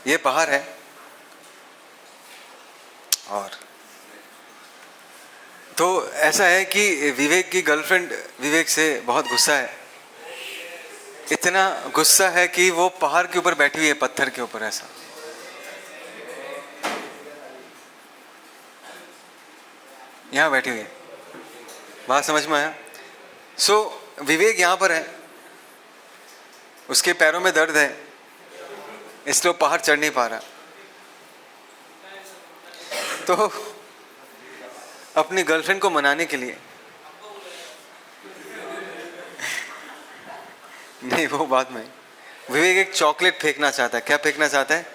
ये बाहर है और तो ऐसा है कि विवेक की गर्लफ्रेंड विवेक से बहुत गुस्सा है, इतना गुस्सा है कि वो पहाड़ के ऊपर बैठी हुई है, पत्थर के ऊपर, ऐसा। यहाँ बैठी हुई है, बात समझ में आया? विवेक यहाँ पर है, उसके पैरों में दर्द है, इसलिए वो पहाड़ चढ़ नहीं पा रहा। तो अपनी गर्लफ्रेंड को मनाने के लिए नहीं, वो बात में विवेक एक चॉकलेट फेंकना चाहता है। क्या फेंकना चाहता है?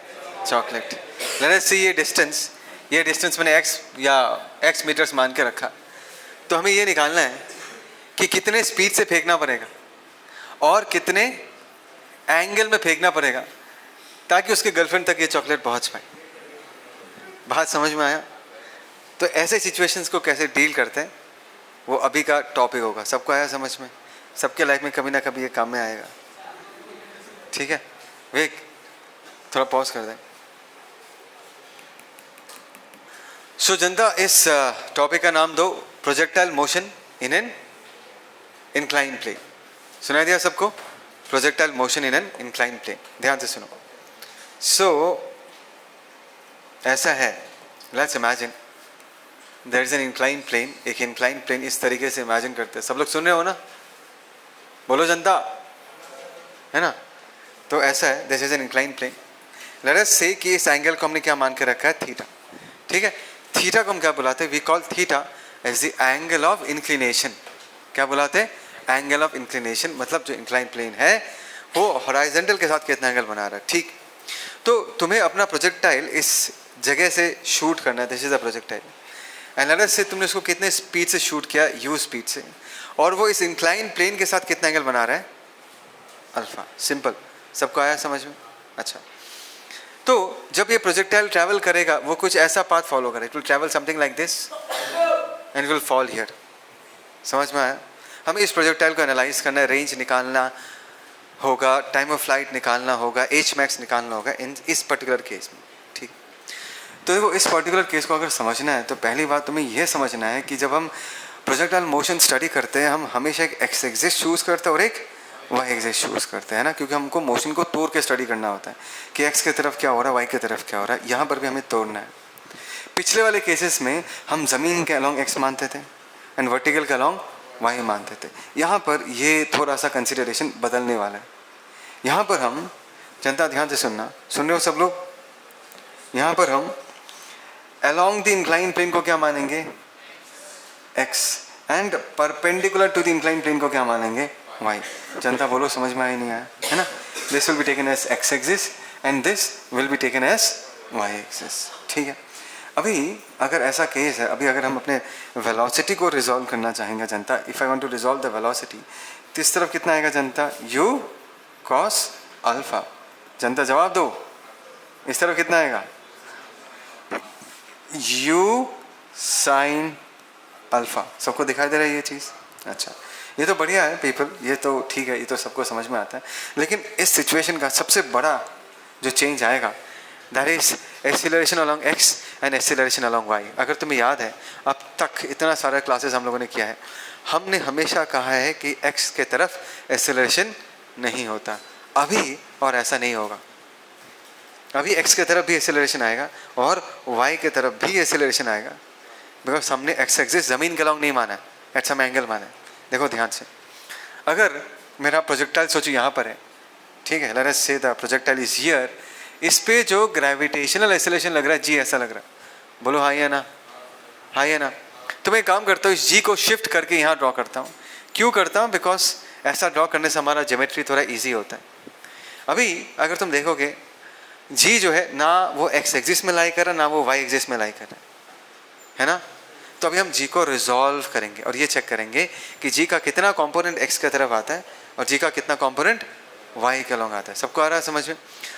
चॉकलेट। लेट्स सी ये डिस्टेंस मैंने x या x मीटर्स मान के रखा, तो हमें ये निकालना है कि कितने स्पीड से फेंकना पड़ेगा और कितने एंगल में फेंकना पड़ेगा ताकि उसके गर्लफ्रेंड तक ये चॉकलेट पहुंच पाए। बात समझ में आया? तो ऐसे सिचुएशंस को कैसे डील करते हैं वो अभी का टॉपिक होगा। सबको आया समझ में? सबके लाइफ में कभी ना कभी ये काम में आएगा। ठीक है, विवेक थोड़ा पॉज कर दें। सो जनता, इस टॉपिक का नाम दो projectile motion in an incline plane. सुनाई दिया सबको? Projectile motion in an incline plane. ध्यान से सुनो। ऐसा है, let's imagine there is an incline plane. एक इंक्लाइन प्लेन इस तरीके से इमेजिन करते हैं। सब लोग सुन रहे हो ना? बोलो जनता, है ना? तो ऐसा है, this is an incline plane. Let us say कि इस एंगल को हमने क्या मान के रखा है? थीटा। ठीक है, थीटा को हम क्या बुलाते हैं? We call theta as the angle of inclination. क्या बुलाते हैं? Angle of inclination. मतलब जो इंक्लाइन प्लेन है वो हॉरिजॉन्टल के साथ कितना एंगल बना रहा है। ठीक, तो तुम्हें अपना प्रोजेक्टाइल इस जगह से शूट करना है। This is a projectile and let us से तुमने उसको कितने स्पीड से शूट किया? u स्पीड से। और वो इस इंक्लाइन प्लेन के साथ कितना एंगल बना रहा है? अल्फा। सिंपल। सबको आया समझ में? अच्छा, तो जब ये प्रोजेक्टाइल ट्रैवल करेगा वो कुछ ऐसा पाथ फॉलो करेगा। It will travel something like this and will fall here. समझ में आया? हमें इस प्रोजेक्टाइल को एनालाइज करना है, रेंज निकालना होगा, टाइम ऑफ फ्लाइट निकालना होगा, एच मैक्स निकालना होगा इस पर्टिकुलर केस में। ठीक, तो देखो इस पर्टिकुलर केस को अगर समझना है तो पहली बात तुम्हें यह समझना है कि जब हम प्रोजेक्टाइल मोशन स्टडी करते हैं हम हमेशा एक एक्स एक्सिस चूज़ करते हैं और एक वाई एक्सिस चूज़ करते हैं ना, क्योंकि हमको मोशन को तोड़ के स्टडी करना होता है कि एक्स की तरफ क्या हो रहा है, वाई की तरफ क्या हो रहा है। यहाँ पर भी हमें तोड़ना है। पिछले वाले केसेस में हम ज़मीन के अलॉन्ग एक्स मानते थे एंड वर्टिकल के अलॉन्ग वाई मानते थे। यहाँ पर ये थोड़ा सा कंसिडरेशन बदलने वाला है। यहाँ पर हम, जनता ध्यान से सुनना, सुन रहे हो सब लोग? यहाँ पर हम अलॉन्ग द इंक्लाइन प्लेन को क्या मानेंगे? x and perpendicular to the incline plane को क्या मानेंगे? y। जनता बोलो समझ में आया नहीं आया? है ना? This will be taken as x axis and this will be taken as y axis. ठीक है, अभी अगर ऐसा केस है, अभी अगर हम अपने वेलोसिटी को रिजॉल्व करना चाहेंगे जनता, if I want to resolve the velocity, तो इस तरफ कितना आएगा जनता? u cos alpha. जनता जवाब दो, इस तरफ कितना आएगा? u sin alpha. सबको दिखाई दे रहा है ये चीज़? अच्छा, ये तो बढ़िया है पीपल, ये तो ठीक है, ये तो सबको समझ में आता है। लेकिन इस सिचुएशन का सबसे बड़ा जो चेंज आएगा that is acceleration along X and acceleration along Y. अगर तुम्हें याद है अब तक इतना सारा क्लासेस हम लोगों ने किया है, हमने हमेशा कहा है कि एक्स के तरफ एक्सीलरेशन नहीं होता। अभी और ऐसा नहीं होगा। अभी एक्स के तरफ भी एक्सीलरेशन आएगा और वाई के तरफ भी एक्सीलरेशन आएगा, बिकॉज हमने एक्स एक्सिस ज़मीन के अलॉन्ग नहीं माना है, एट सम एंगल माना है। देखो ध्यान से, अगर मेरा प्रोजेक्टाइल सोचो यहाँ पर है, ठीक है, लेट अस से द प्रोजेक्टाइल इज हियर, इस पे जो ग्रेविटेशनल एक्सेलरेशन लग रहा है जी ऐसा लग रहा है। बोलो हाँ या ना? हाँ या ना? तो मैं एक काम करता हूँ, इस जी को शिफ्ट करके यहाँ ड्रॉ करता हूँ। क्यों करता हूँ? बिकॉज ऐसा ड्रॉ करने से हमारा ज्योमेट्री थोड़ा ईजी होता है। अभी अगर तुम देखोगे जी जो है ना वो एक्स एक्सिस में लाई कर रहा है ना वो वाई एक्सिस में लाई कर रहा है ना? तो अभी हम जी को रिजॉल्व करेंगे और ये चेक करेंगे कि जी का कितना कंपोनेंट एक्स की तरफ आता है और जी का कितना कंपोनेंट वाई के अलॉन्ग आता है। सबको आ रहा है समझ में?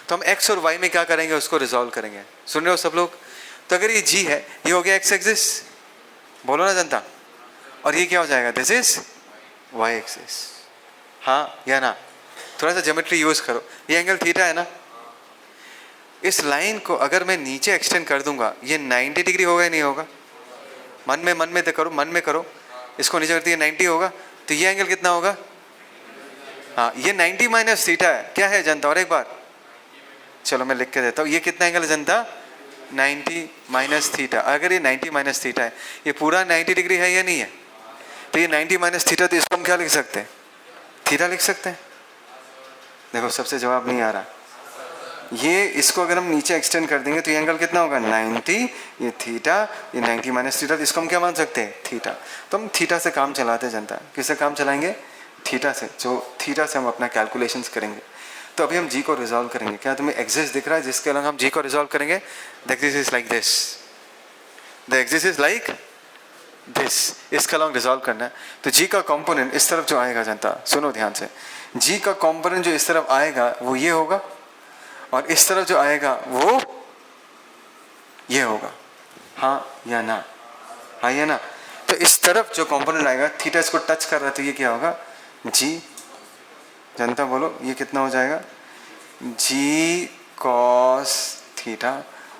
तो हम एक्स और वाई में क्या करेंगे, उसको रिजॉल्व करेंगे। सुन रहे हो सब लोग? तो अगर ये जी है, ये हो गया एक्स एक्सिस, बोलो ना जनता, और ये क्या हो जाएगा? This is Y axis. हाँ या ना? थोड़ा सा ज्योमेट्री यूज करो। ये एंगल थीटा है ना? इस लाइन को अगर मैं नीचे एक्सटेंड कर दूंगा, ये 90 डिग्री होगा या नहीं होगा? मन में करो, मन में करो, इसको नीचे करती है 90 होगा, तो ये एंगल कितना होगा? हाँ, ये 90 माइनस थीटा है। क्या है जनता? और एक बार चलो मैं लिख के देता हूँ, ये कितना एंगल है जनता? 90 माइनस थीटा। अगर ये 90 माइनस थीटा है, ये पूरा 90 डिग्री है या नहीं है? तो ये 90 माइनस थीटा, तो इसको हम क्या लिख सकते हैं? थीटा लिख सकते हैं। देखो सबसे जवाब नहीं आ रहा। ये इसको अगर हम नीचे एक्सटेंड कर देंगे तो ये एंगल कितना होगा? 90, ये थीटा, ये 90 माइनस थीटा, तो इसको हम क्या मान सकते हैं? थीटा। तो हम थीटा से काम चलाते हैं जनता। किससे काम चलाएंगे? थीटा से। जो थीटा से हम अपना कैलकुलेशंस करेंगे। तो अभी हम जी को रिजॉल्व करेंगे। क्या तुम्हें एक्सिस दिख रहा है जिसके अलग हम जी को रिजॉल्व करेंगे? The axis is like this, the axis is like this, इसका अलग रिजॉल्व करना है। तो जी का कॉम्पोनेंट इस तरफ जो आएगा जनता, सुनो ध्यान से, जी का कॉम्पोनेंट जो इस तरफ आएगा वो ये होगा, और इस तरफ जो आएगा वो ये होगा। हाँ या ना? हाँ या ना? तो इस तरफ जो कंपोनेंट आएगा, थीटा इसको टच कर रहा है, तो ये क्या होगा? जी। जनता बोलो ये कितना हो जाएगा? G cos theta.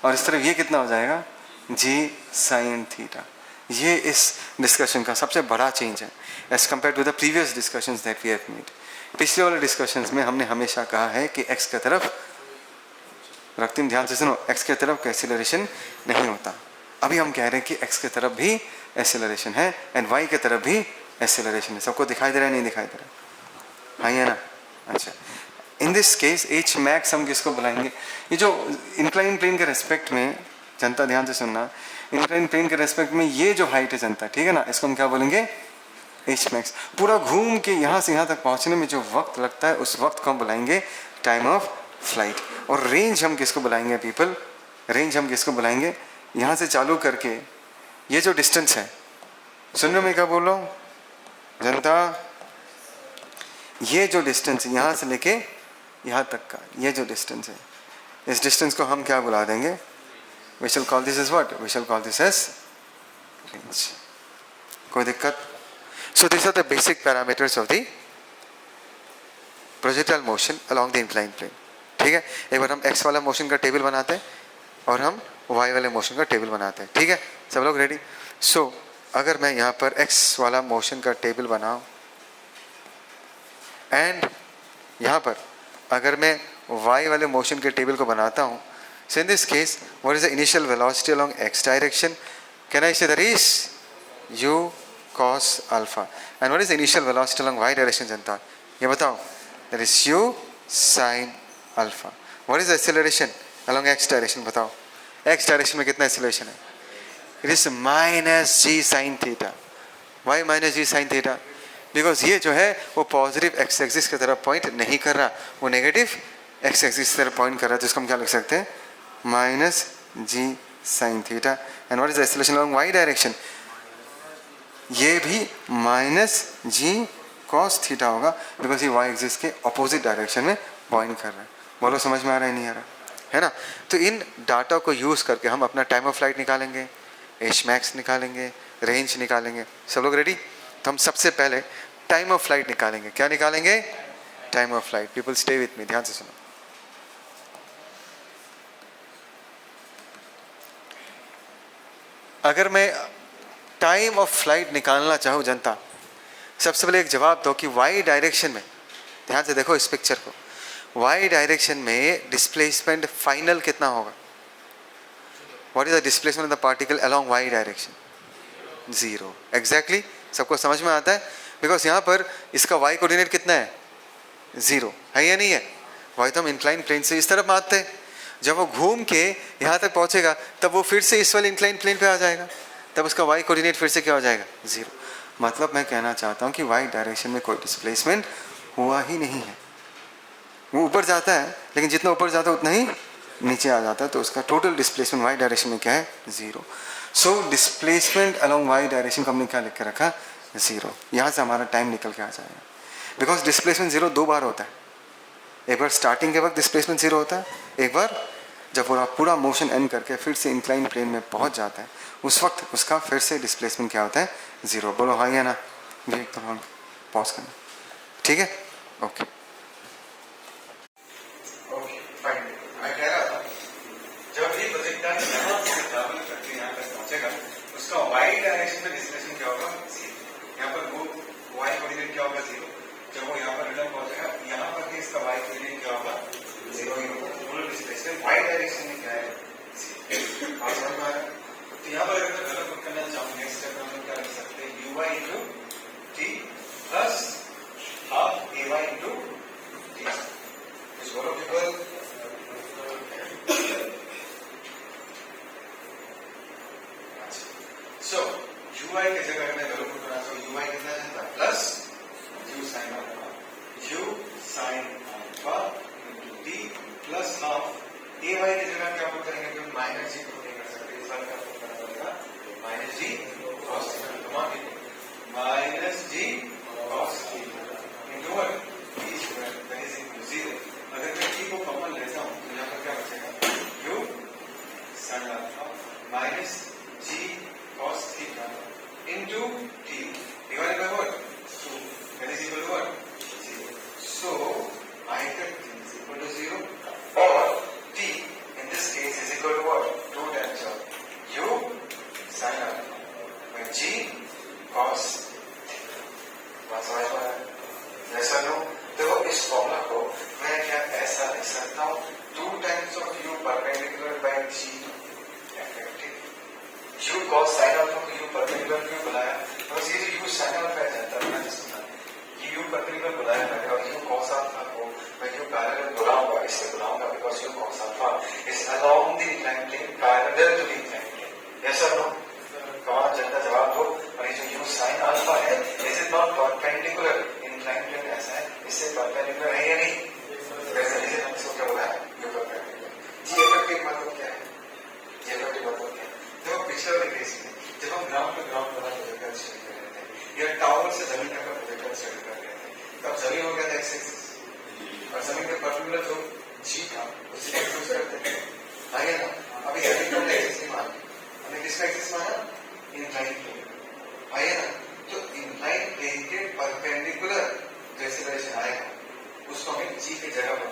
और इस तरफ ये कितना हो जाएगा? G sine theta. ये इस डिस्कशन का सबसे बड़ा चेंज है as compared to the previous discussions that we have made. पिछले वाले डिस्कशंस में हमने हमेशा कहा है कि एक्स की तरफ रखते हैं, ध्यान से सुनो, एक्स की तरफ एक्सीलरेशन नहीं होता। अभी हम कह रहे हैं कि एक्स की तरफ भी एक्सीलरेशन है एंड वाई की तरफ भी एक्सीलरेशन है। सबको दिखाई दे रहा है नहीं दिखाई दे रहा? हाँ या ना? अच्छा, इन दिस केस एच मैक्स हम किसको बुलाएंगे? ये जो इंक्लाइन प्लेन के रेस्पेक्ट में, जनता ध्यान से सुनना, इंक्लाइन प्लेन के रेस्पेक्ट में ये जो हाइट है जनता, ठीक है ना, इसको हम क्या बोलेंगे? H max. पूरा घूम के यहाँ से यहाँ तक पहुँचने में जो वक्त लगता है उस वक्त को हम बुलाएंगे टाइम ऑफ फ्लाइट। और रेंज हम किसको बुलाएंगे पीपल? रेंज हम किसको बुलाएंगे? यहाँ से चालू करके ये जो डिस्टेंस है, सुन रहे हो मैं क्या बोल रहा हूँ जनता? ये जो डिस्टेंस है यहाँ से लेके यहाँ तक का, ये जो डिस्टेंस है, इस डिस्टेंस को हम क्या बुला देंगे? We shall call this as what? We shall call this as range. कोई दिक्कत? So this are the basic parameters of the projectile motion along the inclined plane. ठीक है, एक बार हम एक्स वाला मोशन का टेबल बनाते हैं और हम वाई वाले मोशन का टेबल बनाते हैं। ठीक है, सब लोग रेडी? सो अगर मैं यहाँ पर एक्स वाला मोशन का टेबल बनाऊँ एंड यहाँ पर अगर मैं वाई वाले मोशन के टेबल को बनाता हूँ, so in this case what is the initial velocity along x direction? Can I say that is u cos alpha, and what is the initial velocity along y direction जनता? ये बताओ। that is u sin alpha. what is the acceleration along x direction? बताओ x direction में कितना acceleration है? it is minus g sin theta. why minus g sin theta? because ये जो है वो पॉजिटिव x एक्सिस की तरफ पॉइंट नहीं कर रहा, वो नेगेटिव x एक्सिस की तरफ पॉइंट कर रहा है, तो इसको हम क्या लिख सकते हैं? Minus g sin theta. and what is the acceleration along y direction? ये भी माइनस जी कॉस थीटा होगा, बिकॉज ये वाई एक्सिस के अपोजिट डायरेक्शन में पॉइंट कर रहा है। बोलो समझ में आ रहा है नहीं आ रहा है ना? तो इन डाटा को यूज़ करके हम अपना टाइम ऑफ फ्लाइट निकालेंगे, एच मैक्स निकालेंगे, रेंज निकालेंगे। सब लोग रेडी? तो हम सबसे पहले टाइम ऑफ फ्लाइट निकालेंगे। क्या निकालेंगे? Time of flight. People stay with me, ध्यान से सुनो। अगर मैं टाइम ऑफ फ्लाइट निकालना चाहूँ जनता, सबसे पहले एक जवाब दो कि वाई डायरेक्शन में, ध्यान से देखो इस पिक्चर को, वाई डायरेक्शन में डिस्प्लेसमेंट फाइनल कितना होगा? What is the displacement of the particle along Y direction? Zero. Exactly, सबको समझ में आता है? बिकॉज यहाँ पर इसका वाई कोऑर्डिनेट कितना है? जीरो है या नहीं है? वाई तो हम इंक्लाइन प्लेन से इस तरफ मारते हैं, जब वो घूम के यहाँ तक पहुँचेगा तब वो फिर से इस वाले इंक्लाइन प्लेन पे आ जाएगा, तब उसका वाई कोऑर्डिनेट फिर से क्या हो जाएगा? जीरो। मतलब मैं कहना चाहता हूँ कि वाई डायरेक्शन में कोई डिस्प्लेसमेंट हुआ ही नहीं है। वो ऊपर जाता है, लेकिन जितना ऊपर जाता है उतना ही नीचे आ जाता है, तो उसका टोटल डिस्प्लेसमेंट वाई डायरेक्शन में क्या है? Zero. So displacement along Y direction को हमने क्या लिख के रखा? जीरो। यहाँ से हमारा टाइम निकल के आ जाएगा, बिकॉज डिस्प्लेसमेंट जीरो दो बार होता है। एक बार स्टार्टिंग के वक्त डिस्प्लेसमेंट जीरो होता है, एक बार जब पूरा मोशन एंड करके फिर से इंक्लाइन प्लेन में पहुंच जाता है, उस वक्त उसका फिर से डिस्प्लेसमेंट क्या होता है? जीरो। बोलो हाँ या ना? भी एकदम पॉज करना, ठीक है? Okay, fine. मैं कह रहा था क्या होगा 0। जब वो यहाँ पर रिटर्न पहुंचेगा यहाँ पर भी इसका y ग्रेडियंट क्या होगा 0 ही होगा। पोलर डिस्प्लेसमेंट y डायरेक्शन में क्या है 0। और समझ में आया? तो यहाँ पर अगर मैं गलत पुट करना चाहूँ नेक्स्ट स्टेप में हम क्या लिख सकते हैं uy into t plus half ay into t। इस बोलो people so uy की जगह मैं गलत पुट करना चाहूँ uy कितना जाता है plus u sin alpha into t plus half ay की जगह क्या पुट करेंगे क्योंकि माइनस जी पुट नहीं कर सकते इस बार क्या पुट करना पड़ेगा minus g cos theta minus g cos theta into what t square that is equal to 0। अगर मैं t को कॉमन लेता हूँ तो यहाँ पर क्या बचेगा u sin alpha minus g cos theta into t divided by what 2 that is equal to what 0। so I get t is equal to 0 or t in this case is equal to what 2 times of u sin alpha by g cos theta। समझ में आया? ऐसा लो देखो इस formula को मैं क्या ऐसा लिख सकता हूँ 2 times of u perpendicular by g u cos sin alpha को u perpendicular क्यों बुलाया? बस ये जो u sin alpha है जानता है ना सुना ये u perpendicular बुलाया मैंने और u cos alpha को मैं u parallel बुलाऊंगा इससे बुलाऊंगा because u cos alpha is along the inclined plane parallel to the inclined plane। yes or no? कौन जनता जवाब दो। और ये जो u sin alpha है is it not perpendicular inclined plane ऐसा है इससे perpendicular है या नहीं? वैसे ही हम इसको क्या बोला u perpendicular। जी effective मतलब क्या है? ये effective मतलब क्या है? देखो पिछले वाले केस में जब हम ग्राउंड वाला प्रोजेक्टर स्टडी कर रहे थे या टावर से जमीन तक का प्रोजेक्टर स्टडी कर रहे थे तब जमीन हो गया था एक्स एक्सिस और जमीन के पर्टिकुलर जो जी था उसी का यूज करते थे आगे ना। अभी जमीन को एक्सिस नहीं माना हमने किसका एक्सिस माना इंक्लाइन प्लेन आगे ना। तो इंक्लाइन प्लेन के परपेंडिकुलर जैसे डायरेक्शन आएगा उसको हमें जी की जगह पर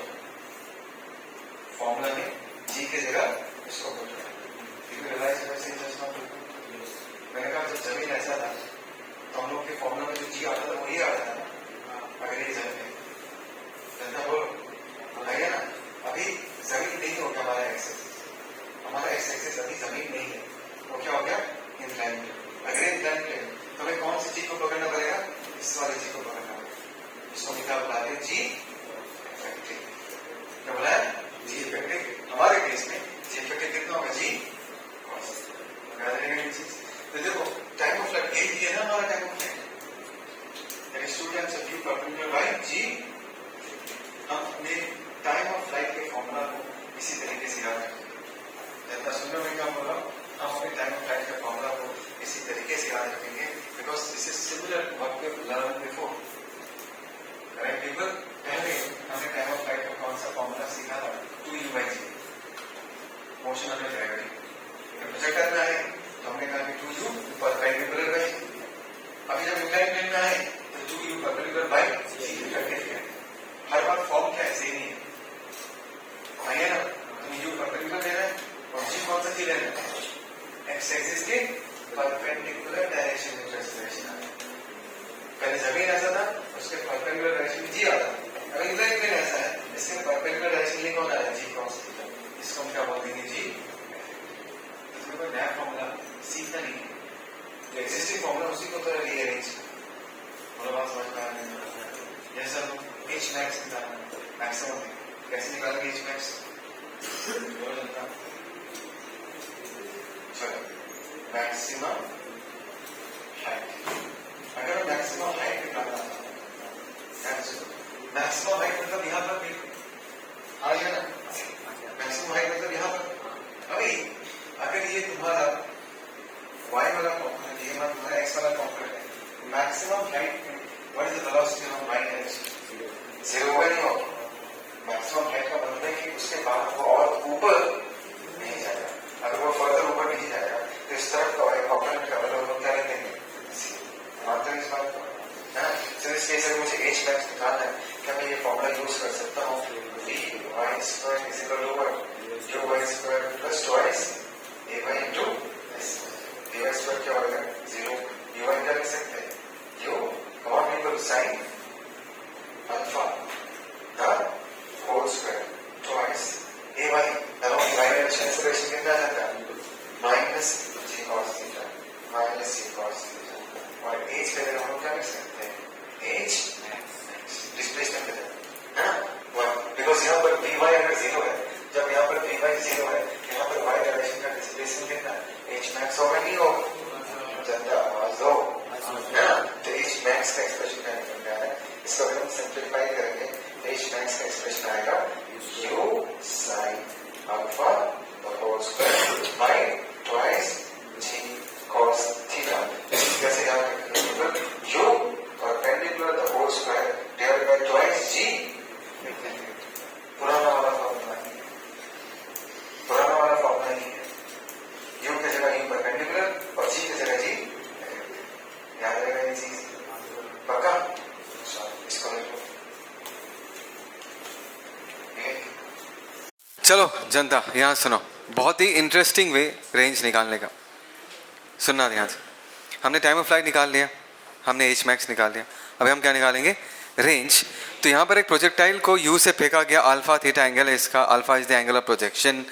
फॉर्मूला में जी की जगह उसको पुट मैंने कहा जब जमीन ऐसा था तो हम लोग के फॉर्मूला में जो जी आता था वही आता था ना अगर ये जमीन जनता बोलो है ना। अभी जमीन नहीं हो गया हमारा एक्स एक्सिस अभी जमीन नहीं है वो क्या हो गया इंक्लाइन प्लेन। अगर इंक्लाइन प्लेन तो हमें कौन सी चीज को पकड़ना पड़ेगा इस वाली चीज को पकड़ना पड़ेगा। इसको क्या बुलाते हैं जी इफेक्टिव। क्या बुलाया जी इफेक्टिव। हमारे केस में जी इफेक्टिव कितना होगा जी तो देखो टाइम ऑफ फ्लाइट यही है ना हमारा time of flight that is 2 times of u perpendicular by g। हमने टाइम ऑफ फ्लाइट के फॉर्मूला को इसी तरीके से याद रखेंगे। जनता सुनने में क्या बोला हम अपने टाइम ऑफ फ्लाइट के फॉर्मूला को इसी तरीके से याद रखेंगे because this is similar to what we have learned before. Correct people? पहले हमने टाइम ऑफ फ्लाइट का कौन सा फॉर्मूला सीखा था 2u by g motion of gravity. Projector में आए तो हमने कहा कि 2u परपेंडिकुलर बाय g। अभी जब इंक्लाइन प्लेन में आए तो 2u perpendicular by g effective है। हर बार फॉर्म क्या है सेम ही है आइए ना। तो u परपेंडिकुलर ले रहे हैं और g कौन सा चीज ले रहे हैं एक्स एक्सिस के परपेंडिकुलर डायरेक्शन में ट्रांसलेशन आ रहा है। पहले जमीन ऐसा था उसके परपेंडिकुलर डायरेक्शन में जी आता है। अगर इंक्लाइन प्लेन ऐसा है इसके परपेंडिकुलर डायरेक्शन में कौन आ रहा है जी cos थीटा। इसको हम क्या बोल देंगे जी कोई नया फॉर्मूला सीखना नहीं है जो एक्जिस्टिंग फॉर्मूला उसी को तरह रीअरेंज बोलो बात समझ में आ रही है। जैसे हम एच मैक्स निकालना मैक्सिमम कैसे निकालेंगे एच मैक्स बोलो जनता चलो मैक्सिमम हाइट। अगर मैक्सिमम हाइट निकालना मैक्सिमम हाइट मतलब यहाँ पर भी आ गया ना। मैक्सिमम हाइट मतलब यहाँ पर अभी अगर ये तुम्हारा y वाला कॉम्पोनेंट ये तुम्हारा x वाला कॉम्पोनेंट है मैक्सिमम हाइट में what is the velocity of y direction 0 नहीं होगा। मैक्सिमम हाइट का मतलब है कि उसके बाद वो और ऊपर नहीं जाएगा। अगर वो फर्दर ऊपर नहीं जाएगा तो इस तरफ का कॉम्पोनेंट का मतलब क्या रखेंगे मानते हैं इस बात को है ना। तो इस केस में मुझे h मैक्स निकालना है क्या मैं ये फॉर्मूला यूज कर सकता हूँ y square is equal to what y square plus twice ay into dy square क्या होगा 0 dy क्या लिख सकते हैं u Come on people, sin alpha the whole square twice a y along y direction expression कितना आ जाता है minus g cos theta minus c cos theta और h पे हम क्या कर सकते हैं h डिस्प्लेसमेंट है ना वन बिकॉज यहाँ पर py अगर 0 है जब यहाँ पर py 0 है यहाँ पर y डायरेक्शन का डिस्प्लेसमेंट कितना h max होगा नहीं होगा जनता आवाज दो है ना तो h max का एक्सप्रेशन क्या निकल रहा है इसको अगर हम सिंप्लीफाई करेंगे h max का एक्सप्रेशन आएगा u sin alpha the whole square by twice g cos theta कैसे याद रखेंगे u perpendicular the whole square divided by twice g पुराना वाला फॉर्मूला नहीं है u की जगह u परपेंडिकुलर और g की जगह g याद रहेगा ये चीज पक्का इसको लिखो चलो जनता यहाँ सुनो बहुत ही इंटरेस्टिंग वे रेंज निकालने का सुनना ध्यान से हमने टाइम ऑफ फ्लाइट निकाल लिया हमने एच मैक्स निकाल लिया अभी हम क्या निकालेंगे रेंज तो यहाँ पर एक प्रोजेक्टाइल को यू से फेंका गया अल्फा थीटा एंगल है इसका alpha is the angle of projection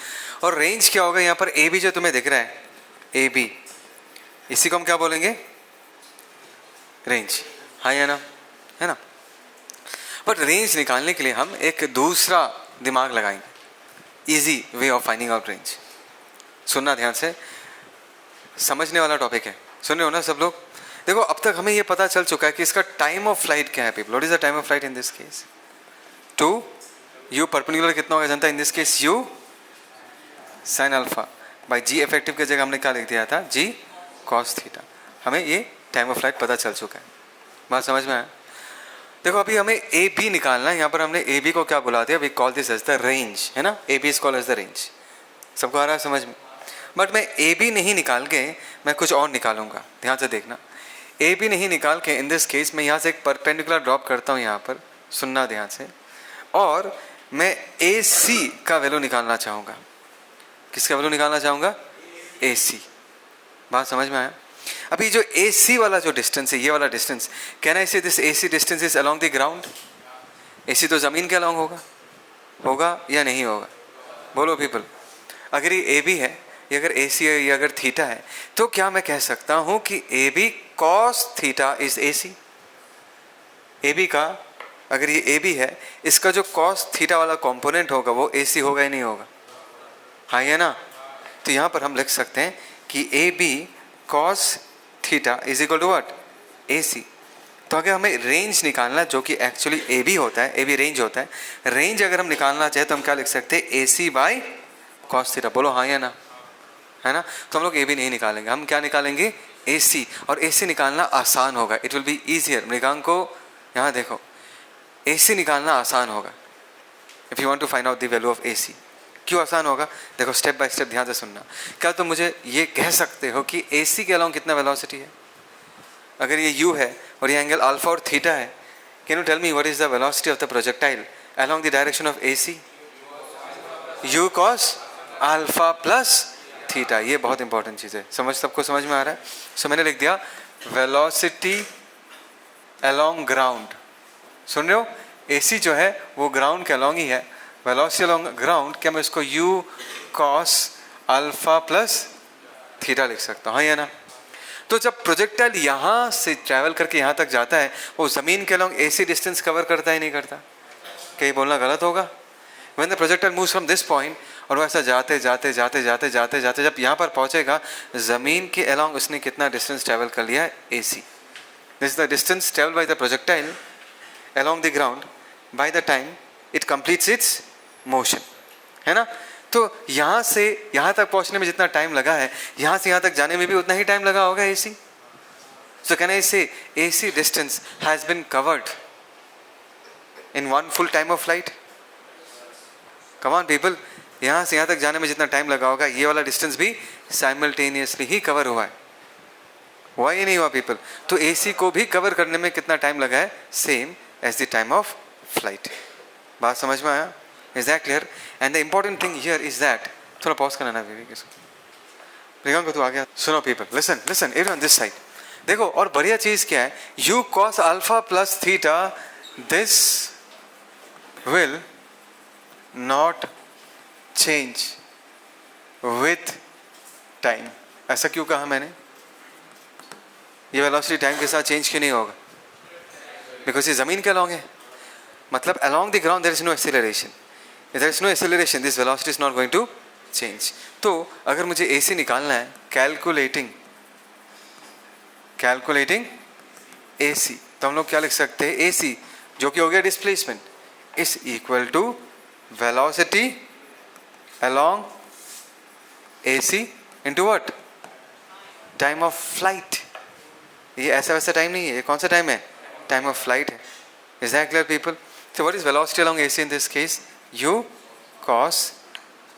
और रेंज क्या होगा यहाँ पर ए बी जो तुम्हें दिख रहा है ए बी इसी को हम क्या बोलेंगे रेंज हाँ या ना है ना बट रेंज निकालने के लिए हम एक दूसरा दिमाग लगाएंगे easy way of finding out range सुनना ध्यान से समझने वाला टॉपिक है सुन रहे हो ना सब लोग देखो अब तक हमें ये पता चल चुका है कि इसका टाइम ऑफ फ्लाइट क्या है people what is the time of flight in this case 2 u perpendicular कितना होगा जनता इन this case u sin alpha by g effective की जगह हमने क्या लिख दिया था g cos थीटा हमें ये टाइम ऑफ फ्लाइट पता चल चुका है बात समझ में आया देखो अभी हमें ए बी निकालना है यहाँ पर हमने ए बी को क्या बुला दिया we call this as the range है ना A B is called as the range सबको आ रहा है समझ में बट मैं ए बी नहीं निकाल के मैं कुछ और निकालूंगा ध्यान से देखना ए बी नहीं निकाल के इन दिस केस मैं यहाँ से एक परपेंडिकुलर ड्रॉप करता हूँ यहाँ पर सुनना ध्यान से और मैं ए सी का वैल्यू निकालना चाहूँगा किसका वैल्यू निकालना चाहूँगा ए सी बात समझ में आया अभी जो ए सी वाला जो डिस्टेंस है ये वाला distance can I say this A C distance is along the ground A C तो ज़मीन के अलोंग होगा या नहीं होगा बोलो पीपल अगर ये ए बी है ये अगर ए सी है ये अगर थीटा है तो क्या मैं कह सकता हूँ कि A B cos theta is A C A B का अगर ये ए बी है इसका जो कॉस थीटा वाला कंपोनेंट होगा वो ए सी होगा या नहीं होगा हाँ या ना तो यहाँ पर हम लिख सकते हैं कि A B cos theta is equal to what A C तो अगर हमें रेंज निकालना जो कि एक्चुअली ए बी होता है ए बी रेंज होता है रेंज अगर हम निकालना चाहें तो हम क्या लिख सकते हैं ए सी बाई कॉस थीटा बोलो हाँ या ना है ना तो हम लोग ए बी नहीं निकालेंगे हम क्या निकालेंगे ए सी और ए सी निकालना आसान होगा it will be easier Mrigank को यहाँ देखो ए सी निकालना आसान होगा if you want to find out the value of A C क्यों आसान होगा देखो स्टेप बाय स्टेप ध्यान से सुनना क्या तुम मुझे ये कह सकते हो कि ए सी के अलोंग कितना वेलोसिटी है अगर ये u है और ये एंगल अल्फा और थीटा है can you tell me what is the velocity of the projectile along the direction of A C u cos alpha plus theta ये बहुत इंपॉर्टेंट चीज़ है समझ सबको समझ में आ रहा है सो मैंने लिख दिया वेलोसिटी अलोंग ग्राउंड सुन रहे हो ए सी जो है वो ग्राउंड के अलोंग ही है वेलोसिटी अलोंग ग्राउंड क्या मैं इसको u cos alpha plus theta लिख सकता हूँ हाँ या ना तो जब प्रोजेक्टाइल यहाँ से ट्रैवल करके यहाँ तक जाता है वो ज़मीन के अलोंग AC डिस्टेंस कवर करता है नहीं करता कहीं बोलना गलत होगा when the projectile moves from this point और वैसा जाते जाते जाते जाते जाते जाते जब यहाँ पर पहुँचेगा ज़मीन के अलोंग उसने कितना डिस्टेंस ट्रैवल कर लिया है AC this is the distance travel by the projectile along the ground by the time it completes it's motion है ना तो यहाँ से यहाँ तक पहुँचने में जितना टाइम लगा है यहाँ से यहाँ तक जाने में भी उतना ही टाइम लगा होगा AC so can I say AC distance has been covered in one full time of flight come on people यहाँ से यहाँ तक जाने में जितना टाइम लगा होगा ये वाला डिस्टेंस भी साइमल्टेनियसली ही कवर हुआ है हुआ ही नहीं हुआ पीपल तो AC को भी कवर करने में कितना टाइम लगा है same as the time of flight बात समझ में आया is that clear and the important thing here is that थोड़ा पॉज करना ना विवेक इसको प्रियंका को तो आ गया सुनो people listen listen everyone this side देखो और बढ़िया चीज क्या है, u cos alpha plus theta this will not change with time. ऐसा क्यों कहा मैंने? ये वेलोसिटी टाइम के साथ चेंज क्यों नहीं होगा? बिकॉज ये जमीन के अलॉन्ग है, मतलब along the ground there is no acceleration. If there is no acceleration, this velocity is not going to change. तो अगर मुझे AC निकालना है, कैलकुलेटिंग AC, तो हम लोग क्या लिख सकते हैं? AC जो कि हो गया displacement is equal to velocity along AC into what? Time of flight. ये ऐसा वैसा टाइम नहीं है, ये कौन सा टाइम है? टाइम ऑफ फ्लाइट है। Is that clear people? So what is velocity along AC in this case? U cos,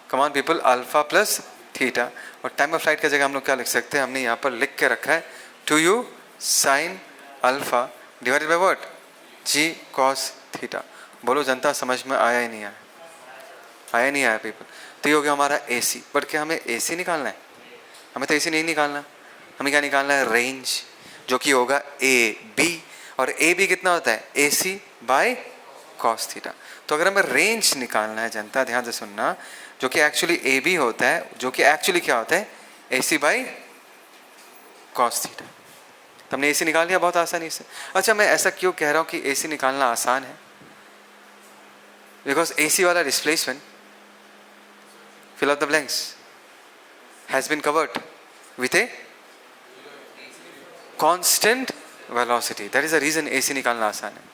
come on people, alpha plus theta. और टाइम ऑफ फ्लाइट का जगह हम लोग क्या लिख सकते हैं? हमने यहाँ पर लिख के रखा है 2u sin alpha divided by what? g cos theta. बोलो जनता, समझ में आया ही नहीं आया? आया नहीं आया पीपल? तो ये हो गया हमारा AC। बट क्या हमें AC निकालना है? हमें तो AC नहीं निकालना, हमें क्या निकालना है? रेंज, जो कि होगा AB। और AB कितना होता है? AC by cos theta. Theta अगर हमें रेंज निकालना है जनता, ध्यान से सुनना, जो कि एक्चुअली AB होता है, जो कि एक्चुअली क्या होता है? AC by cos theta. तो हमने AC निकाल लिया बहुत आसानी से। अच्छा, मैं ऐसा क्यों कह रहा हूँ कि AC निकालना आसान है? बिकॉज AC वाला displacement, fill up the blanks, has been covered with a constant velocity. That is the reason AC निकालना आसान है।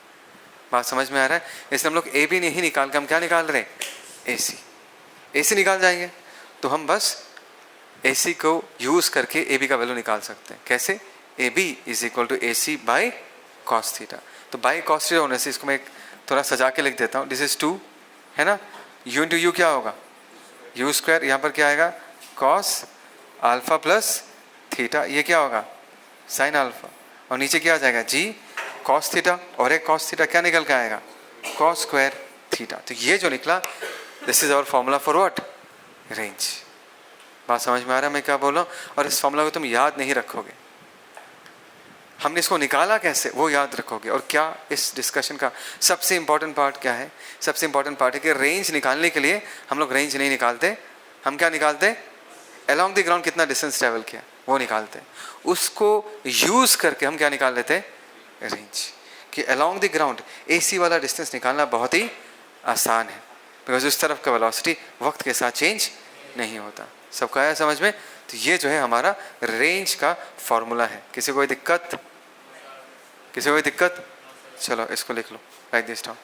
बात समझ में आ रहा है? इसलिए हम लोग AB नहीं निकाल के हम क्या निकाल रहे हैं? AC निकाल जाएंगे तो हम बस AC को यूज करके AB का वैल्यू निकाल सकते हैं। कैसे? AB is equal to AC by cos theta. तो बाई cos थीटा होने से इसको मैं थोड़ा सजा के लिख देता हूँ। दिस इज 2 है ना, u इंटू यू क्या होगा? u स्क्वायर, यहाँ पर क्या आएगा? cos अल्फा प्लस थीटा, ये क्या होगा? साइन अल्फा, और नीचे क्या आ जाएगा? g cos थीटा, और एक cos थीटा क्या निकल के आएगा? cos square theta. तो ये जो निकला, this is our formula for what? Range. बात समझ में आ रहा है मैं क्या बोल रहा हूँ? और इस फॉर्मूला को तुम याद नहीं रखोगे, हमने इसको निकाला कैसे वो याद रखोगे। और क्या इस डिस्कशन का सबसे इंपॉर्टेंट पार्ट क्या है? सबसे इंपॉर्टेंट पार्ट है कि रेंज निकालने के लिए हम लोग रेंज नहीं निकालते, हम क्या निकालते? अलोंग द ग्राउंड कितना डिस्टेंस ट्रेवल किया वो निकालते। उसको यूज करके हम क्या निकाल लेते? रेंज। कि अलोंग द ग्राउंड AC वाला डिस्टेंस निकालना बहुत ही आसान है, बिकॉज उस तरफ का वेलोसिटी वक्त के साथ चेंज नहीं होता। सबका आया समझ में? तो ये जो है हमारा रेंज का फॉर्मूला है। किसी को कोई दिक्कत? किसी को कोई दिक्कत? चलो इसको लिख लो, write this down.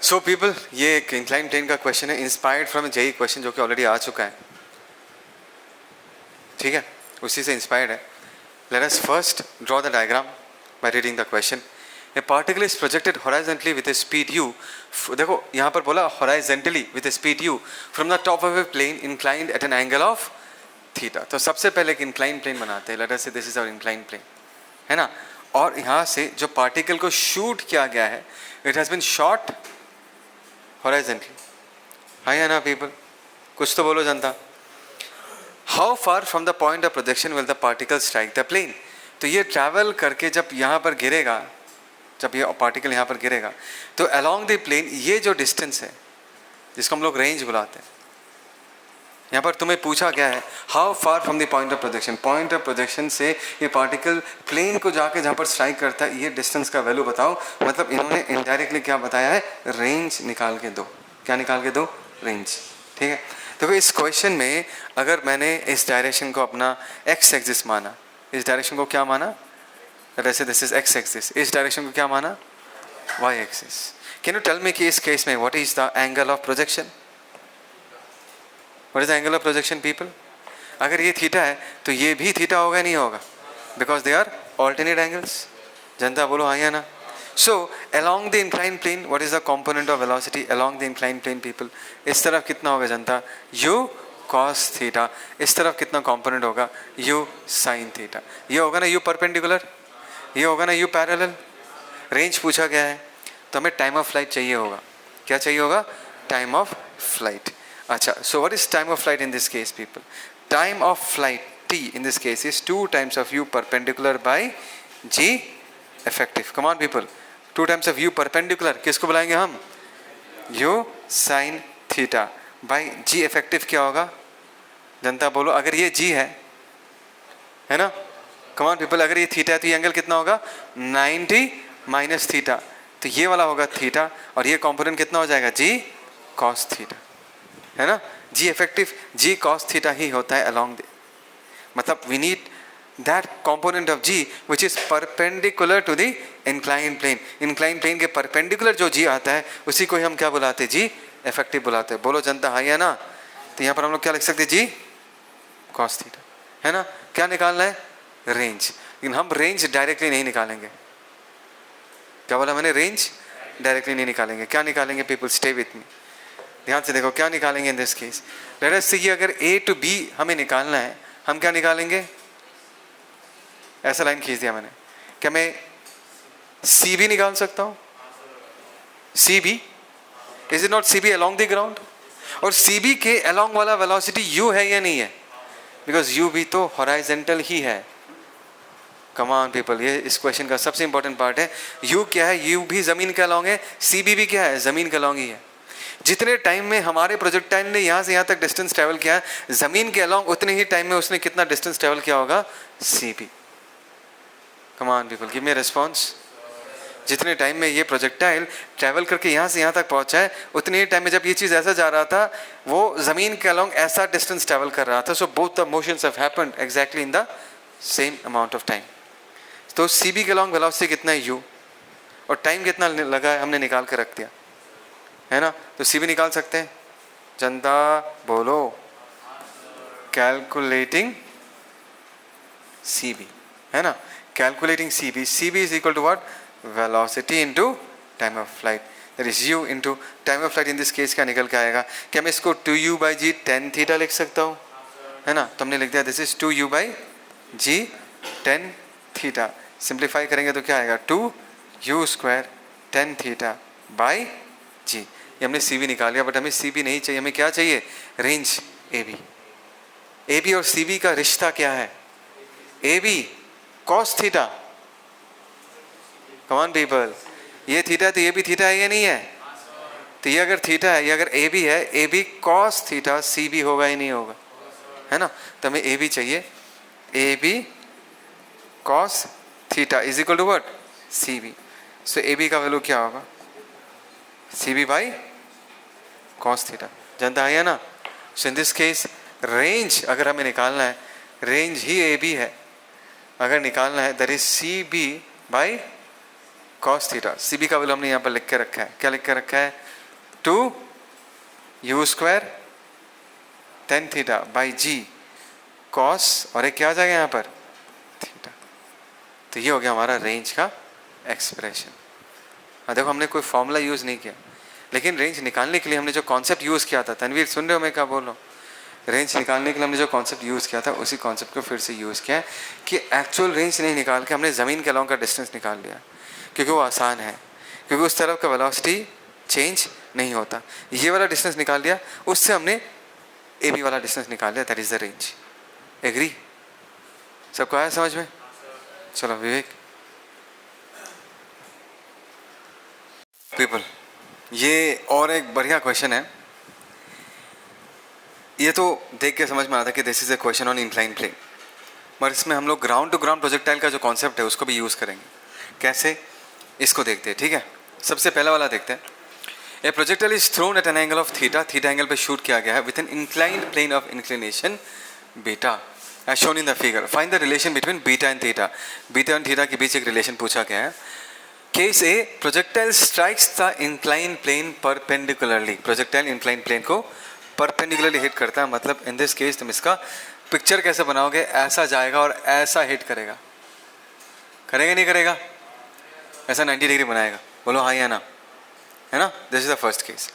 So people, ये एक इंक्लाइन प्लेन का क्वेश्चन है, इंस्पायर्ड फ्रॉम जेईई क्वेश्चन जो कि ऑलरेडी आ चुका है, ठीक है, उसी से इंस्पायर्ड है। Let us first draw the diagram by reading the question. A particle is projected horizontally with a speed u. देखो यहाँ पर बोला horizontally with a speed u from the top of a plane inclined at an angle of theta. तो सबसे पहले एक inclined plane बनाते हैं। Let us say this is our inclined plane, है ना। और यहाँ से जो पार्टिकल को शूट किया गया है, it has been shot horizontally. है ना people? कुछ तो बोलो जनता। How far from the point of projection will the particle strike the plane? तो ये ट्रैवल करके जब यहाँ पर गिरेगा, जब ये पार्टिकल यहाँ पर गिरेगा, तो अलोंग द प्लेन ये जो डिस्टेंस है जिसको हम लोग रेंज बुलाते हैं, यहाँ पर तुम्हें पूछा गया है how far from the point of projection. Point of projection से ये पार्टिकल प्लेन को जाके जहाँ पर स्ट्राइक करता है, ये डिस्टेंस का वैल्यू बताओ। मतलब इन्होंने इनडायरेक्टली क्या बताया है? रेंज निकाल के दो। क्या निकाल के दो? रेंज। ठीक है, देखो इस क्वेश्चन में अगर मैंने इस डायरेक्शन को अपना एक्स एक्सिस माना, इस डायरेक्शन को क्या माना? वैसे दिस इज एक्स एक्सिस, इस डायरेक्शन को क्या माना? Y axis. Can you tell me कि इस केस में what is the angle of projection? What is the angle of projection people? अगर ये थीटा है तो ये भी थीटा होगा नहीं होगा? Because they are alternate angles. जनता बोलो हाँ या ना। So along the incline plane what is the component of velocity along the incline plane people? इस तरफ कितना होगा जनता? u cos theta. इस तरफ कितना कंपोनेंट होगा? u sin theta. ये होगा ना u परपेंडिकुलर, ये होगा ना u पैरेलल। रेंज पूछा गया है तो हमें टाइम ऑफ फ्लाइट चाहिए होगा। क्या चाहिए होगा? Time of flight. अच्छा, so what is time of flight in this case people? Time of flight T in this case is 2 times of U perpendicular by G effective. Come on people, 2 times of U perpendicular किसको बुलाएंगे हम? U sin theta by G effective क्या होगा? जनता बोलो, अगर ये G है ना? Come on people, अगर ये थीटा है तो ये एंगल कितना होगा? 90 माइनस थीटा, तो ये वाला होगा थीटा और ये कंपोनेंट कितना हो जाएगा? G cos थीटा, है ना? G effective G cos theta ही होता है along the, मतलब we need that component of G which is perpendicular to the inclined plane. inclined plane के perpendicular जो G आता है उसी को ही हम क्या बुलाते हैं? G effective बुलाते हैं. बोलो जनता, हाँ या ना? तो यहाँ पर हम लोग क्या लिख सकते हैं? G cos थीटा, है ना? क्या निकालना है? रेंज. लेकिन हम रेंज डायरेक्टली नहीं निकालेंगे. क्या बोला मैंने? रेंज डायरेक्टली नहीं निकालेंगे. क्या निकालेंगे? पीपल स्टे विथ मी, ध्यान से देखो क्या निकालेंगे. In this case let us see, अगर A to B हमें निकालना है, हम क्या निकालेंगे? ऐसा लाइन खींच दिया मैंने. क्या मैं CB निकाल सकता हूँ? CB, is it not CB along the ground? और CB के along वाला वेलोसिटी U है या नहीं है? बिकॉज U भी तो हॉराइजेंटल ही है. कम ऑन पीपल, ये इस क्वेश्चन का सबसे इंपॉर्टेंट पार्ट है. U क्या है? U भी जमीन के अलॉन्ग है. CB भी क्या है? जमीन के अलॉन्ग ही है. जितने टाइम में हमारे प्रोजेक्टाइल ने यहाँ से यहाँ तक डिस्टेंस ट्रेवल किया जमीन के अलॉन्ग, उतने ही टाइम में उसने कितना डिस्टेंस ट्रेवल किया होगा? CB. Come on people, give me response. जितने टाइम में ये प्रोजेक्टाइल ट्रैवल करके यहाँ से यहाँ तक पहुँचा है, उतने ही टाइम में जब ये चीज़ ऐसा जा रहा था, वो ज़मीन के अलॉन्ग ऐसा डिस्टेंस ट्रैवल कर रहा था. So both the motions have happened exactly in the same amount of time. तो CB के अलॉन्ग वेलोसिटी कितना है? U, और टाइम कितना लगा है हमने निकाल कर रख दिया, है ना? तो CB निकाल सकते हैं. जनता बोलो, कैलकुलेटिंग CB, है ना? Calculating CB. CB is equal to what? Velocity into time of flight, that is U into time of flight. In this case क्या निकल के आएगा? क्या मैं इसको 2U by G tan theta लिख सकता हूँ? है ना? तो हमने लिख दिया this is 2U by G tan theta. Simplify करेंगे तो क्या आएगा? 2U square tan theta by G. ये हमने CB निकाल लिया, बट हमें CB नहीं चाहिए, हमें क्या चाहिए? Range AB. AB और CB का रिश्ता क्या है? AB cos theta. Come on people, ये थीटा तो ये भी थीटा है या नहीं है? तो ये अगर थीटा है, ये अगर AB है, AB cos थीटा CB होगा ही नहीं होगा, है ना? तो हमें AB चाहिए. AB cos theta is equal to what? CB. So AB का वैल्यू क्या होगा? CB by cos theta. जानता है ना? So in this case range अगर हमें निकालना है, रेंज ही AB है. अगर निकालना है that is CB by cos theta. CB का वैल्यू हमने यहाँ पर लिख के रखा है. क्या लिख के रखा है? 2U square tan theta by G cos, और एक क्या आ जाएगा यहाँ पर? थीटा. तो ये हो गया हमारा रेंज का एक्सप्रेशन. हाँ देखो, हमने कोई फॉर्मूला यूज़ नहीं किया, लेकिन रेंज निकालने के लिए हमने जो कॉन्सेप्ट यूज़ किया था, तनवीर सुन रहे हो मैं क्या बोल रहा हूँ? रेंज निकालने के लिए हमने जो कॉन्सेप्ट यूज़ किया था, उसी कॉन्सेप्ट को फिर से यूज़ किया है कि एक्चुअल रेंज नहीं निकाल के हमने ज़मीन के अलॉन्ग का डिस्टेंस निकाल लिया, क्योंकि वो आसान है, क्योंकि उस तरफ का वेलोसिटी चेंज नहीं होता. ये वाला डिस्टेंस निकाल लिया, उससे हमने AB वाला डिस्टेंस निकाल लिया, that is the range. Agree? सबको आया समझ में? चलो विवेक. पीपल, ये और एक बढ़िया क्वेश्चन है. ये तो देख के समझ में आता है कि this is a question on incline plane, मगर इसमें हम लोग ग्राउंड टू ग्राउंड प्रोजेक्टाइल का जो कॉन्सेप्ट है उसको भी यूज़ करेंगे. कैसे, इसको देखते हैं. ठीक है, सबसे पहला वाला देखते हैं. A projectile is thrown at an angle of theta. Theta angle पे शूट किया गया है with an inclined plane of inclination beta as shown in the figure. Find the relation between beta and theta. Beta and theta के बीच एक relation पूछा गया है. Case A, projectile strikes the inclined plane perpendicularly. Projectile inclined plane को perpendicularly hit करता है. मतलब in this case तुम इसका पिक्चर कैसे बनाओगे? ऐसा जाएगा और ऐसा हिट करेगा. करेगा नहीं करेगा? ऐसा 90 डिग्री बनाएगा. बोलो हाँ या ना, है ना? This is the first case.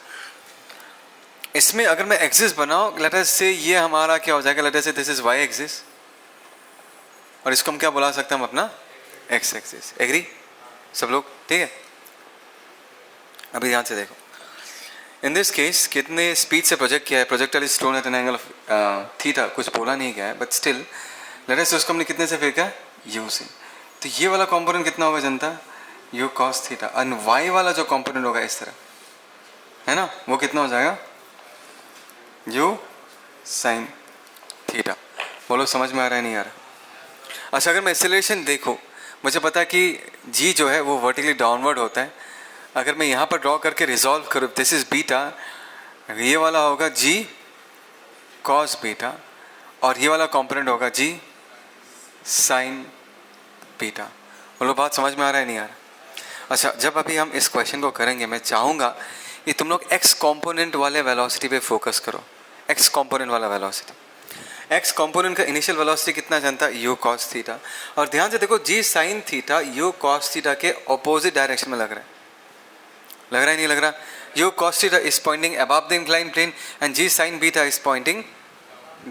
इसमें अगर मैं एक्सिस बनाऊं, लेट अस से ये हमारा क्या हो जाएगा? लेट अस से दिस इज वाई एक्सिस, और इसको हम क्या बुला सकते हैं? हम अपना एक्स एक्सिस. एग्री सब लोग? ठीक है, अभी ध्यान से देखो. इन दिस केस कितने स्पीड से प्रोजेक्ट किया है? Projectile is thrown at an angle of theta. कुछ बोला नहीं गया है, बट स्टिल लेट अस उसको हमने कितने से फेंका, u से, तो ये वाला कंपोनेंट कितना होगा जनता, u cos थीटा, और y वाला जो कंपोनेंट होगा इस तरह, है ना, वो कितना हो जाएगा, u sin थीटा। बोलो समझ में आ रहा है नहीं आ रहा? अच्छा, अगर मैं एक्सेलरेशन देखो, मुझे पता है कि g जो है वो वर्टिकली डाउनवर्ड होता है। अगर मैं यहाँ पर ड्रॉ करके रिजॉल्व करूँ, दिस इज बीटा, ये वाला होगा g cos बीटा, और ये वाला कंपोनेंट होगा g sin बीटा। बोलो बात समझ में आ रहा है नहीं आ रहा? अच्छा, जब अभी हम इस क्वेश्चन को करेंगे, मैं चाहूँगा कि तुम लोग x कंपोनेंट वाले वेलोसिटी पे फोकस करो। x कंपोनेंट वाला वेलोसिटी, x कंपोनेंट का इनिशियल वेलोसिटी कितना जानता है, u cos थीटा। और ध्यान से देखो, g sin theta u cos theta के ऑपोजिट डायरेक्शन में लग रहा है, लग रहा है नहीं लग रहा? u cos theta is pointing above the inclined plane and g sin beta is pointing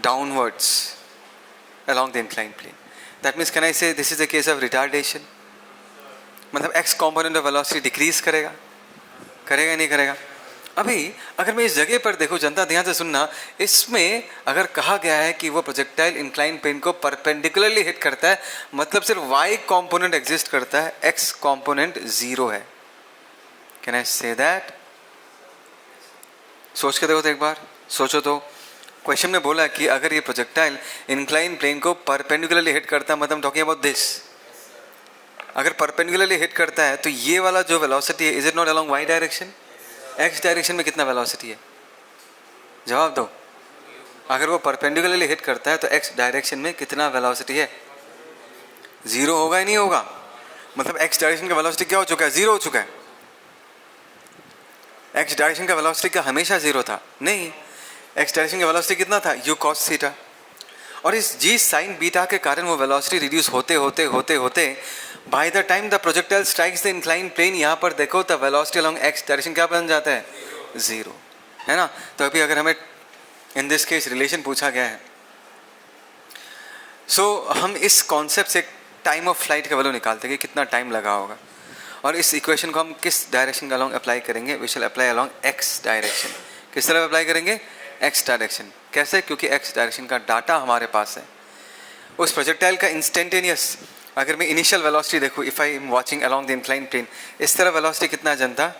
downwards along the inclined plane. That means can I say this is a case of retardation? मतलब x component of velocity decrease करेगा, करेगा नहीं करेगा? अभी अगर मैं इस जगह पर देखो जनता, ध्यान से सुनना, इसमें अगर कहा गया है कि वो प्रोजेक्टाइल इंक्लाइन प्लेन को परपेंडिकुलरली हिट करता है, मतलब सिर्फ y कंपोनेंट एग्जिस्ट करता है, x कंपोनेंट जीरो है। Can I say that? सोच के देखो तो एक बार, सोचो तो। क्वेश्चन में बोला कि अगर ये प्रोजेक्टाइल इंक्लाइन प्लेन को परपेंडिकुलरली हिट करता है, मतलब टॉकिंग अबाउट दिस, अगर परपेंडिकुलरली हिट करता है तो ये वाला जो वेलोसिटी है, is it not along Y direction? X direction में कितना वेलोसिटी है? जवाब दो। अगर वो परपेंडिकुलरली हिट करता है तो एक्स डायरेक्शन में कितना वेलोसिटी है? जीरो होगा ही नहीं होगा? मतलब एक्स डायरेक्शन का वेलोसिटी क्या हो चुका है? जीरो हो चुका है। एक्स डायरेक्शन का वेलोसिटी का हमेशा जीरो था? नहीं, एक्स डायरेक्शन का वेलोसिटी कितना था? u cos theta. और इस g sin बीटा के कारण वो वेलोसिटी रिड्यूस होते होते होते होते by the time the projectile strikes the incline plane, यहाँ पर देखो the velocity along x direction क्या बन जाता है? जीरो, है ना? तो अभी अगर हमें इन दिस केस रिलेशन पूछा गया है, सो हम इस कॉन्सेप्ट से टाइम ऑफ फ्लाइट का वैल्यू निकालते हैं कि कितना टाइम लगा होगा, और इस इक्वेशन को हम किस डायरेक्शन का अलोंग अप्लाई करेंगे? We shall apply along x direction. किस तरह अप्लाई करेंगे? X direction. कैसे? क्योंकि एक्स डायरेक्शन का डाटा हमारे पास है। उस प्रोजेक्टाइल का इंस्टेंटेनियस, अगर मैं इनिशियल वेलोसिटी देखूँ, if I am watching along the incline plane, इस तरह वेलोसिटी कितना जनता?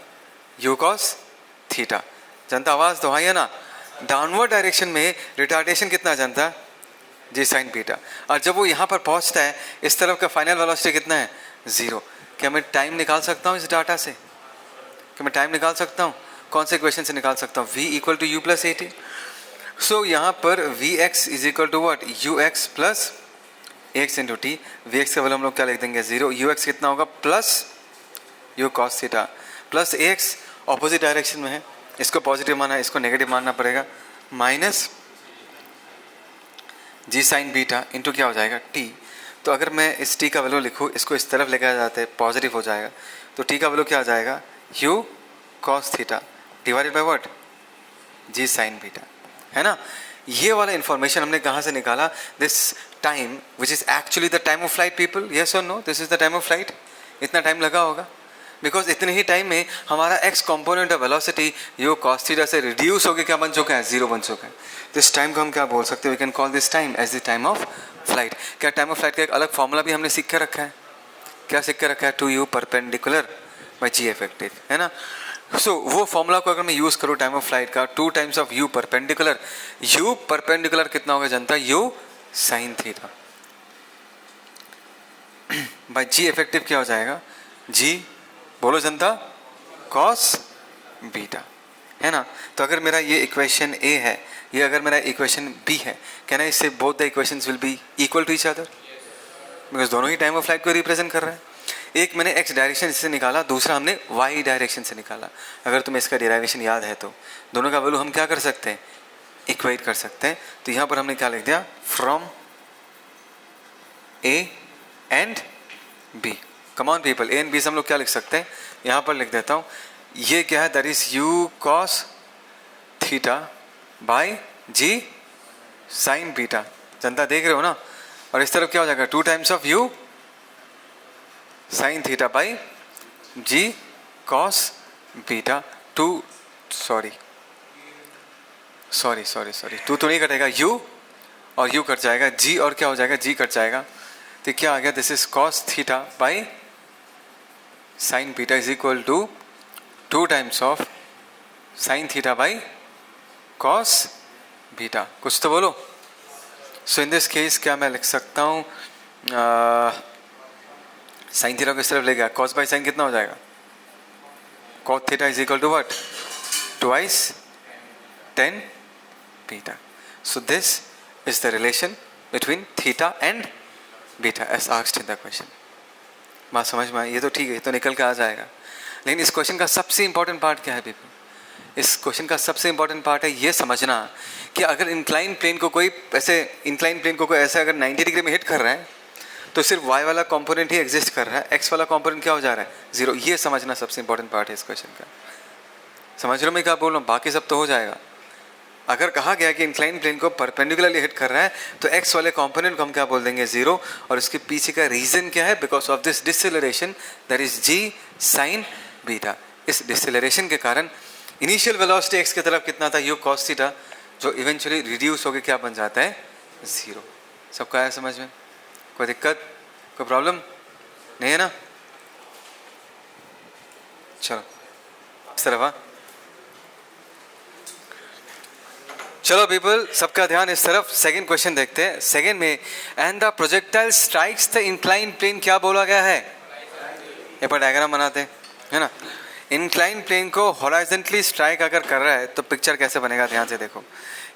u cos theta. जनता आवाज़ तो आई है ना? डाउनवर्ड डायरेक्शन में रिटार्डेशन कितना जनता? जी साइन बीटा। और जब वो यहाँ पर पहुँचता है, इस तरफ का फाइनल वेलोसिटी कितना है? जीरो। क्या मैं टाइम निकाल सकता हूँ इस डाटा से? क्या मैं टाइम निकाल सकता हूँ? कौन से इक्वेशन से निकाल सकता हूँ? v equal to U plus A T. So यहाँ पर V X is equal to what? U X plus X into T. V X का वैल्यू हम लोग क्या लिख देंगे? जीरो। यू एक्स कितना होगा? Plus you cos theta plus x, opposite direction में है, इसको पॉजिटिव माना है, इसको नेगेटिव मानना पड़ेगा, माइनस जी साइन बीटा इंटू क्या हो जाएगा? टी। तो अगर मैं इस t का वैल्यू लिखूँ, इसको इस तरफ लेकर जाते हैं, पॉजिटिव हो जाएगा, तो t का वैल्यू क्या आ जाएगा? u cos theta divided by what? g sin beta, है ना? ये वाला इन्फॉर्मेशन हमने कहाँ से निकाला? This time which is actually the time of flight people, yes और no? This is the time of flight. इतना टाइम लगा होगा बिकॉज इतने ही टाइम में हमारा x component of velocity u cos theta से रिड्यूस होकर क्या बन चुका है? जीरो बन चुका है। दिस टाइम को हम क्या बोल सकते हैं? We can call this time as the time of flight. क्या टाइम ऑफ फ्लाइट का एक अलग फॉर्मूला भी हमने सीख कर रखा है? क्या सीख कर रखा है? Two u perpendicular by g effective, है ना? सो वो फॉर्मूला को अगर मैं यूज़ करूँ टाइम ऑफ फ्लाइट का, two times of u perpendicular, u perpendicular कितना होगा जनता? U sine theta by g effective क्या हो जाएगा? जी, बोलो जनता, कॉस बीटा, है ना? तो अगर मेरा ये इक्वेशन ए है, ये अगर मेरा इक्वेशन बी है, can I say both the equations will be equal to each other? Because दोनों ही टाइम ऑफ फ्लाइट को रिप्रेजेंट कर रहा है। एक मैंने एक्स डायरेक्शन से निकाला, दूसरा हमने वाई डायरेक्शन से निकाला। अगर तुम्हें इसका डेरिवेशन याद है तो दोनों का वैल्यू हम क्या कर सकते हैं? इक्वेट कर सकते हैं। तो यहाँ पर हमने क्या लिख दिया? From A and B. Come on people, A and B से हम लोग क्या लिख सकते हैं? यहाँ पर लिख देता हूँ, ये क्या है? That is u cos theta by g sine beta. जनता देख रहे हो ना? और इस तरफ क्या हो जाएगा? Two times of u sine theta by g cos beta. Two sorry two तो नहीं कटेगा, यू और यू कट जाएगा, जी और क्या हो जाएगा, जी कट जाएगा, तो क्या आ गया, this is cos theta by sine beta is equal to 2 times of sine theta by cos beta. कुछ तो बोलो। सो इन दिस केस क्या मैं लिख सकता हूँ, साइन थीटा को इस तरफ ले गया, कॉस बाई साइन कितना हो जाएगा, cos theta is equal to what, twice tan beta. So this is the relation between theta and beta as asked in the question. बात समझ में आई? ये तो ठीक है, ये तो निकल के आ जाएगा, लेकिन इस क्वेश्चन का सबसे इंपॉर्टेंट पार्ट क्या है पीपल? इस क्वेश्चन का सबसे इंपॉर्टेंट पार्ट है ये समझना कि अगर इंक्लाइन प्लेन को कोई ऐसे अगर 90 डिग्री में हिट कर रहा है तो सिर्फ y वाला कंपोनेंट ही एग्जिस्ट कर रहा है, x वाला कंपोनेंट क्या हो जा रहा है, जीरो। ये समझना सबसे इंपॉर्टेंट पार्ट है इस क्वेश्चन का। समझ रहे हो मैं क्या बोल रहा हूँ? बाकी सब तो हो जाएगा। अगर कहा गया कि इंक्लाइन प्लेन को परपेंडिकुलरली हिट कर रहा है तो x वाले कंपोनेंट को हम क्या बोल देंगे, जीरो। और इसके पीछे का रीजन क्या है, because of this deceleration that is g sign beta. इस डिसेलरेशन के कारण इनिशियल वेलोसिटी x की तरफ कितना था, u cos थीटा, जो इवेंचुअली रिड्यूस होकर क्या बन जाता है, जीरो। सबका आया समझ में? कोई दिक्कत, कोई प्रॉब्लम नहीं है ना? चलो इस तरफ, चलो पीपल सबका ध्यान इस तरफ। सेकंड क्वेश्चन देखते हैं। सेकंड में, and the projectile strikes the incline plane, क्या बोला गया है, ये पर डायग्राम बनाते हैं, है ना। इंक्लाइन प्लेन को हॉरिजॉन्टली स्ट्राइक अगर कर रहा है तो पिक्चर कैसे बनेगा, ध्यान से देखो।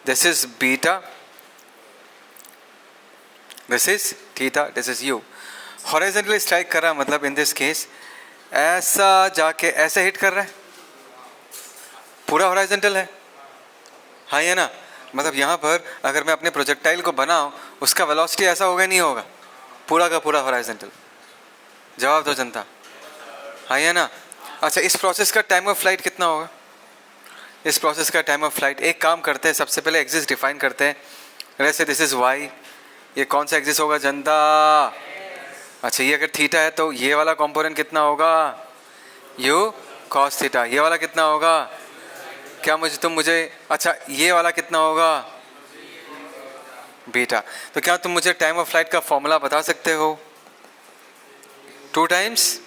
This is beta, this is theta, this is you. Horizontally strike कर रहा है मतलब इन दिस केस ऐसा जाके ऐसे हिट कर रहा है, पूरा हॉरिजॉन्टल है, हाँ ये ना। मतलब यहाँ पर अगर मैं अपने प्रोजेक्टाइल को बनाऊँ उसका वेलोसिटी ऐसा होगा नहीं होगा, पूरा का पूरा हॉरिजॉन्टल। जवाब दो जनता, हाँ ये ना। अच्छा, इस प्रोसेस का टाइम ऑफ फ्लाइट कितना होगा? इस प्रोसेस का टाइम ऑफ फ्लाइट, एक काम करते हैं, सबसे पहले एक्सिस डिफाइन करते हैं। वैसे दिस इज वाई, ये कौन सा एक्सिस होगा जनता? अच्छा, ये अगर थीटा है तो ये वाला कंपोनेंट कितना होगा, यू कॉस थीटा। ये वाला कितना होगा, क्या मुझे अच्छा ये वाला कितना होगा, बीटा। तो क्या तुम मुझे टाइम ऑफ फ्लाइट का फॉर्मूला बता सकते हो? 2 टाइम्स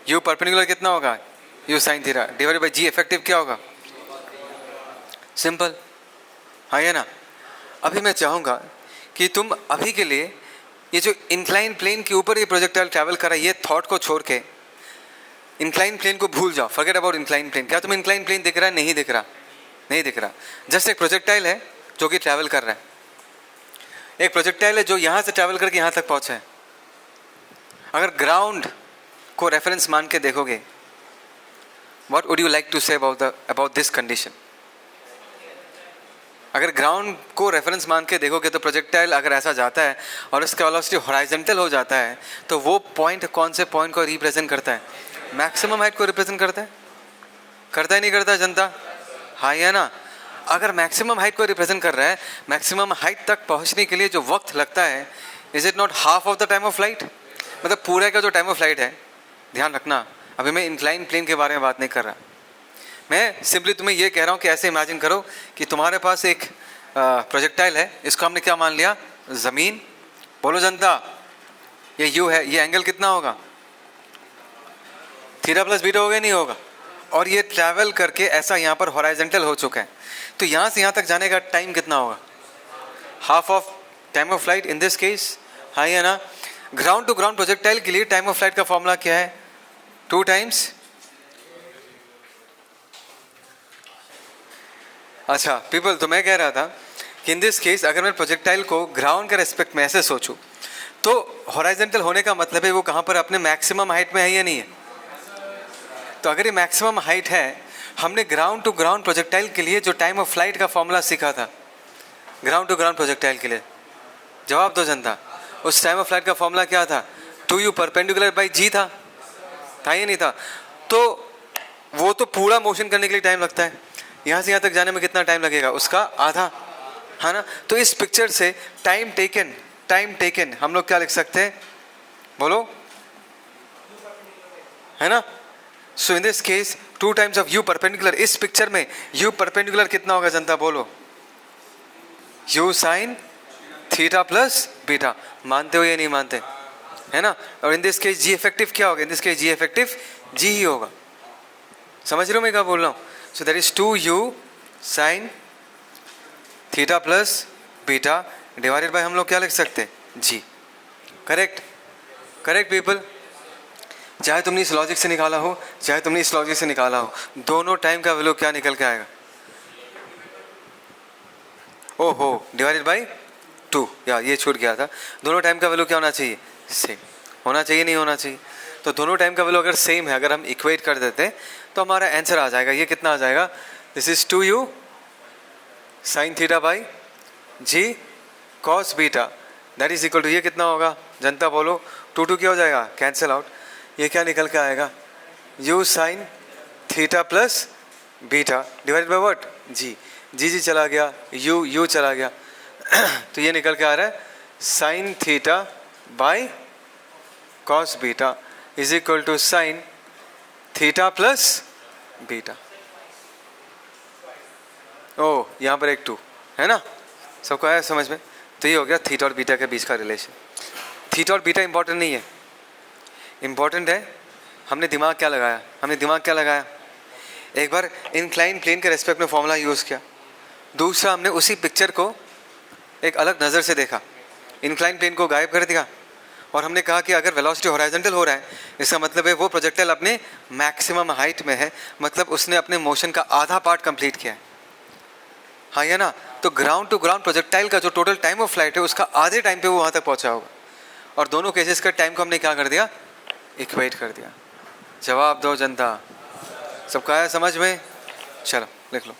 यू परपेंडिकुलर कितना होगा, u sine theta divided by g effective क्या होगा, सिंपल, हाँ ये ना। अभी मैं चाहूँगा कि तुम अभी के लिए ये जो इंक्लाइन प्लेन के ऊपर ये प्रोजेक्टाइल ट्रैवल कर रहा है, ये थॉट को छोड़ के इंक्लाइन प्लेन को भूल जाओ, फॉरगेट अबाउट इंक्लाइन प्लेन। क्या तुम्हें इंक्लाइन प्लेन दिख रहा है? नहीं दिख रहा, नहीं दिख रहा। जस्ट एक प्रोजेक्टाइल है जो कि ट्रैवल कर रहा है, एक प्रोजेक्टाइल है जो यहाँ से ट्रैवल करके यहाँ तक पहुँचा है। अगर ग्राउंड को रेफरेंस मान के देखोगे, what would you like to say about this condition? अगर ग्राउंड को रेफरेंस मान के देखोगे तो प्रोजेक्टाइल अगर ऐसा जाता है और उसका वेलोसिटी हॉरिजॉन्टल हो जाता है तो वो पॉइंट कौन से पॉइंट को रिप्रेजेंट करता है, मैक्सिमम हाइट को रिप्रेजेंट करता है, करता है नहीं करता जनता, हाँ या ना। अगर मैक्सिमम हाइट को रिप्रेजेंट कर रहा है, मैक्सिमम हाइट तक पहुंचने के लिए जो वक्त लगता है, is it not half of the time of flight? मतलब पूरे का जो टाइम ऑफ फ्लाइट है, ध्यान रखना, अभी मैं इंक्लाइन प्लेन के बारे में बात नहीं कर रहा, मैं सिंपली तुम्हें ये कह रहा हूँ कि ऐसे इमेजिन करो कि तुम्हारे पास एक प्रोजेक्टाइल है, इसको हमने क्या मान लिया, ज़मीन। बोलो जनता, ये यू है, ये एंगल कितना होगा, थीटा प्लस बीटा होगा नहीं होगा, और ये ट्रैवल करके ऐसा यहाँ पर हॉरिजॉन्टल हो चुका है, तो यहाँ से यहाँ तक जाने का टाइम कितना होगा, half of time of flight in this case, हाँ या ना। ग्राउंड टू ग्राउंड प्रोजेक्टाइल के लिए टाइम ऑफ फ्लाइट का फॉर्मूला क्या है, 2 टाइम्स। अच्छा पीपल, तो मैं कह रहा था कि इन दिस केस अगर मैं प्रोजेक्टाइल को ग्राउंड के रेस्पेक्ट में ऐसे सोचूं तो हॉरिजॉन्टल होने का मतलब है वो कहाँ पर अपने मैक्सिमम हाइट में है या नहीं है। तो अगर ये मैक्सिमम हाइट है, हमने ग्राउंड टू ग्राउंड प्रोजेक्टाइल के लिए जो टाइम ऑफ फ्लाइट का फॉर्मूला सीखा था ग्राउंड टू ग्राउंड प्रोजेक्टाइल के लिए, जवाब दो जनता। उस टाइम ऑफ फ्लाइट का फॉर्मूला क्या था, 2u परपेंडिकुलर बाई जी था या नहीं था? तो वो तो पूरा मोशन करने के लिए टाइम लगता है, यहाँ से यहाँ तक जाने में कितना टाइम लगेगा, उसका आधा, है ना। तो इस पिक्चर से टाइम टेकन हम लोग क्या लिख सकते हैं, बोलो, है ना। So in this case 2 times of u perpendicular, इस पिक्चर में यू परपेंडिकुलर कितना होगा जनता, बोलो, u sine theta plus beta, मानते हो या नहीं मानते, है ना। और in this case g effective क्या होगा, in this case g effective g ही होगा, समझ रहे हो मैं क्या बोल रहा हूँ। So that is 2u sine theta plus beta divided by हम लोग क्या लिख सकते हैं, जी। Correct, correct people. चाहे तुमने इस लॉजिक से निकाला हो, चाहे तुमने इस लॉजिक से निकाला हो, दोनों टाइम का वैल्यू क्या निकल के आएगा, ओहो, डिवाइडेड बाई 2, या ये छूट गया था। दोनों टाइम का वैल्यू क्या होना चाहिए, सेम होना चाहिए, नहीं होना चाहिए। तो दोनों टाइम का वैल्यू अगर सेम है, अगर हम इक्वेट कर देते हैं तो हमारा आंसर आ जाएगा। ये कितना आ जाएगा, this is 2u sine theta by g cos beta that is equal to, ये कितना होगा जनता बोलो, 2 क्या हो जाएगा, कैंसिल आउट। ये क्या निकल के आएगा, u sine theta plus beta divided by what, g. G चला गया, u चला गया तो ये निकल के आ रहा है sine theta by cos beta is equal to sine theta plus beta. ओ यहाँ पर एक 2 है ना, सबको आया समझ में। तो ये हो गया थीटा और बीटा के बीच का रिलेशन। थीटा और बीटा इंपॉर्टेंट नहीं है, इंपॉर्टेंट है हमने दिमाग क्या लगाया, हमने दिमाग क्या लगाया। एक बार इंक्लाइन प्लेन के रेस्पेक्ट में फॉर्मूला यूज़ किया, दूसरा हमने उसी पिक्चर को एक अलग नज़र से देखा, इंक्लाइन प्लेन को गायब कर दिया और हमने कहा कि अगर वेलोसिटी हॉरिजॉन्टल हो रहा है इसका मतलब है वो प्रोजेक्टाइल अपने मैक्सिमम हाइट में है, मतलब उसने अपने मोशन का आधा पार्ट कंप्लीट किया है, हाँ या ना। तो ग्राउंड टू ग्राउंड प्रोजेक्टाइल का जो टोटल टाइम ऑफ फ्लाइट है उसका आधे टाइम पे वो वहाँ तक पहुँचा होगा, और दोनों केसेस का टाइम को हमने क्या कर दिया, इक्वेट कर दिया। जवाब दो जनता, सबका आया समझ में, चलो लिख लो।